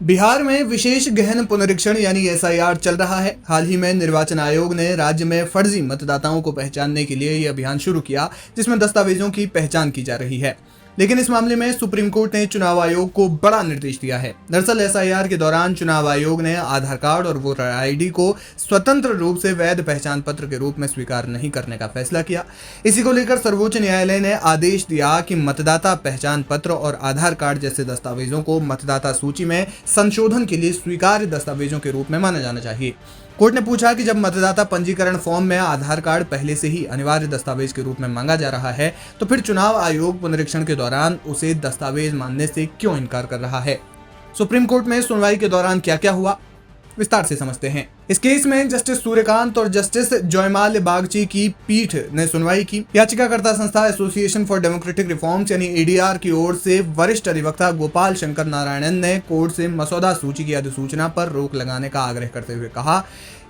बिहार में विशेष गहन पुनरीक्षण यानी एसआईआर चल रहा है। हाल ही में निर्वाचन आयोग ने राज्य में फर्जी मतदाताओं को पहचानने के लिए यह अभियान शुरू किया, जिसमें दस्तावेजों की पहचान की जा रही है। लेकिन इस मामले में सुप्रीम कोर्ट ने चुनाव आयोग को बड़ा निर्देश दिया है। दरअसल एसआईआर के दौरान चुनाव आयोग ने आधार कार्ड और वोटर आईडी को स्वतंत्र रूप से वैध पहचान पत्र के रूप में स्वीकार नहीं करने का फैसला किया। इसी को लेकर सर्वोच्च न्यायालय ने आदेश दिया कि मतदाता पहचान पत्र और आधार कार्ड जैसे दस्तावेजों को मतदाता सूची में संशोधन के लिए स्वीकार्य दस्तावेजों के रूप में माना जाना चाहिए। कोर्ट ने पूछा कि जब मतदाता पंजीकरण फॉर्म में आधार कार्ड पहले से ही अनिवार्य दस्तावेज के रूप में मांगा जा रहा है, तो फिर चुनाव आयोग पुनरीक्षण के दौरान उसे दस्तावेज मानने से क्यों इनकार कर रहा है। सुप्रीम कोर्ट में सुनवाई के दौरान क्या क्या हुआ, विस्तार से समझते हैं। इस केस में जस्टिस सूर्यकांत और जस्टिस जयमाल बागची की पीठ ने सुनवाई की। याचिकाकर्ता संस्था एसोसिएशन फॉर डेमोक्रेटिक रिफॉर्म्स यानी एडीआर की ओर से वरिष्ठ अधिवक्ता गोपाल शंकर नारायणन ने कोर्ट से मसौदा सूची की अधिसूचना पर रोक लगाने का आग्रह करते हुए कहा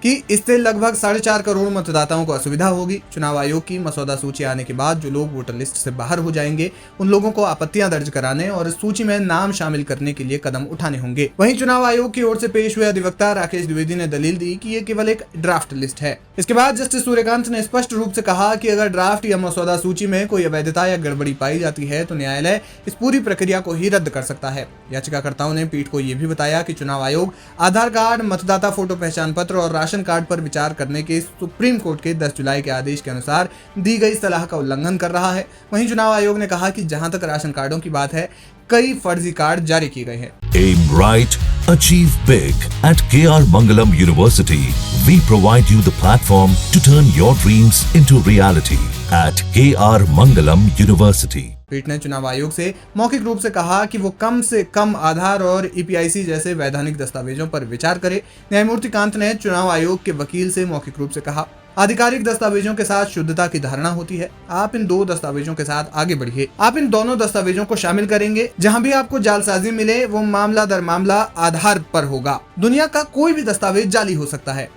कि इससे लगभग 4.5 करोड़ मतदाताओं को असुविधा होगी। चुनाव आयोग की मसौदा सूची आने के बाद जो लोग वोटर लिस्ट से बाहर हो जाएंगे, उन लोगों को आपत्तियां दर्ज कराने और सूची में नाम शामिल करने के लिए कदम उठाने होंगे। वहीं चुनाव आयोग की ओर से पेश हुए अधिवक्ता राकेश द्विवेदी ने दलील दी कि ये केवल एक ड्राफ्ट लिस्ट है। इसके बाद जस्टिस सूर्यकांत ने स्पष्ट रूप से कहा कि अगर ड्राफ्ट या मसौदा सूची में कोई अवैधता या गड़बड़ी पाई जाती है तो न्यायालय इस पूरी प्रक्रिया को ही रद्द कर सकता है। याचिकाकर्ताओं ने पीठ को यह भी बताया कि चुनाव आयोग आधार कार्ड, मतदाता फोटो पहचान पत्र और राशन कार्ड पर विचार करने के सुप्रीम कोर्ट के 10 जुलाई के आदेश के अनुसार दी गई सलाह का उल्लंघन कर रहा है। वहीं चुनाव आयोग ने कहा कि जहां तक राशन कार्डों की बात है, कई फर्जी कार्ड जारी किए गए हैं। Aim right, achieve big at KR Mangalam University. We provide you the platform to turn your dreams into reality at KR Mangalam University. पीठ ने चुनाव आयोग से मौखिक रूप से कहा कि वो कम से कम आधार और ईपीआईसी जैसे वैधानिक दस्तावेजों पर विचार करे। न्यायमूर्ति कांत ने चुनाव आयोग के वकील से मौखिक रूप से कहा, आधिकारिक दस्तावेजों के साथ शुद्धता की धारणा होती है। आप इन 2 दस्तावेजों के साथ आगे बढ़िए। आप इन दोनों दस्तावेजों को शामिल करेंगे। जहां भी आपको जालसाजी मिले वो मामला दर मामला आधार पर होगा। दुनिया का कोई भी दस्तावेज जाली हो सकता है।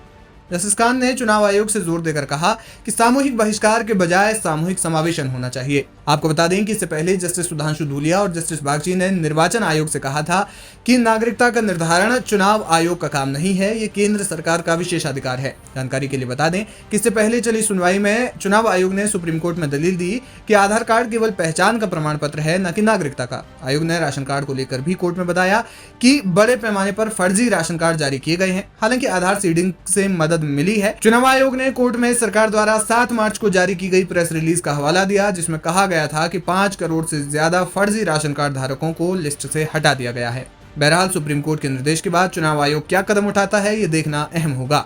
जस्टिस खान ने चुनाव आयोग से जोर देकर कहा कि सामूहिक बहिष्कार के बजाय सामूहिक समावेशन होना चाहिए। आपको बता दें कि इससे पहले जस्टिस सुधांशु धूलिया और जस्टिस बागची ने निर्वाचन आयोग से कहा था कि नागरिकता का निर्धारण चुनाव आयोग का काम नहीं है, ये केंद्र सरकार का विशेषाधिकार है। जानकारी के लिए बता दें कि इससे पहले चली सुनवाई में चुनाव आयोग ने सुप्रीम कोर्ट में दलील दी कि आधार कार्ड केवल पहचान का प्रमाण पत्र है, न कि नागरिकता का। आयोग ने राशन कार्ड को लेकर भी कोर्ट में बताया कि बड़े पैमाने पर फर्जी राशन कार्ड जारी किए गए हैं। हालांकि आधार सीडिंग से मदद मिली है। चुनाव आयोग ने कोर्ट में सरकार द्वारा 7 मार्च को जारी की गई प्रेस रिलीज का हवाला दिया, जिसमें कहा गया था कि 5 करोड़ से ज्यादा फर्जी राशन कार्ड धारकों को लिस्ट से हटा दिया गया है। बहरहाल सुप्रीम कोर्ट के निर्देश के बाद चुनाव आयोग क्या कदम उठाता है, ये देखना अहम होगा।